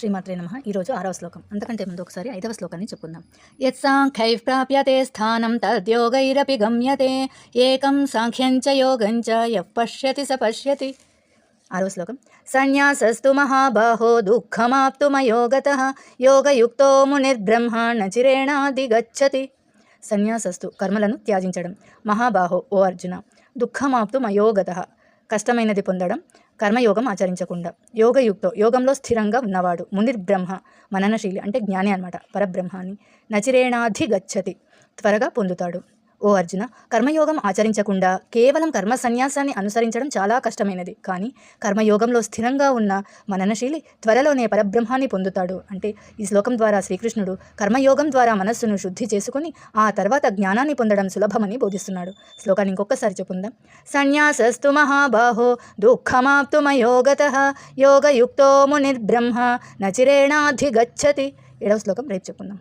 శ్రీమాత్రే నమః. ఈరోజు 6వ శ్లోకం. అంతకంటే ముందు ఒకసారి 5వ శ్లోకాన్ని చెప్పుకుందాం. యత్సాంఖ్యైః ప్రాప్యతే స్థానం తద్యోగైరపి గమ్యతే ఏకం సాంఖ్యం చ యోగం చ యః పశ్యతి స పశ్యతి. 6వ శ్లోకం. సన్యాసస్తు మహాబాహో దుఃఖమాప్తుమయో గతః యోగయుక్తో మునిర్బ్రహ్మ న చిరేణాధిగచ్చతి. సన్యాసస్తు కర్మలను త్యాజించడం, మహాబాహో ఓ అర్జున, దుఃఖమాప్తుమయో గతః కష్టమైనది పొందడం, కర్మయోగం ఆచరించకుండా, యోగయుక్తో యోగంలో స్థిరంగా ఉన్నవాడు, మునిర్బ్రహ్మ మననశీలి అంటే జ్ఞాని అన్నమాట, పరబ్రహ్మాన్ని, నచిరేణాధిగచ్చతి త్వరగా పొందుతాడు. ఓ అర్జున, కర్మయోగం ఆచరించకుండా కేవలం కర్మ సన్యాసాన్ని అనుసరించడం చాలా కష్టమైనది. కానీ కర్మయోగంలో స్థిరంగా ఉన్న మననశీలి త్వరలోనే పరబ్రహ్మాన్ని పొందుతాడు. అంటే ఈ శ్లోకం ద్వారా శ్రీకృష్ణుడు కర్మయోగం ద్వారా మనస్సును శుద్ధి చేసుకుని ఆ తర్వాత జ్ఞానాన్ని పొందడం సులభమని బోధిస్తున్నాడు. శ్లోకాన్ని ఇంకొకసారి చెప్పుకుందాం. సన్యాసస్తు మహాబాహో దుఃఖమాప్తుమయో గతః యోగయుక్తో మునిర్బ్రహ్మ న చిరేణాధిగచ్చతి. 7వ శ్లోకం రేపు చెప్పుకుందాం.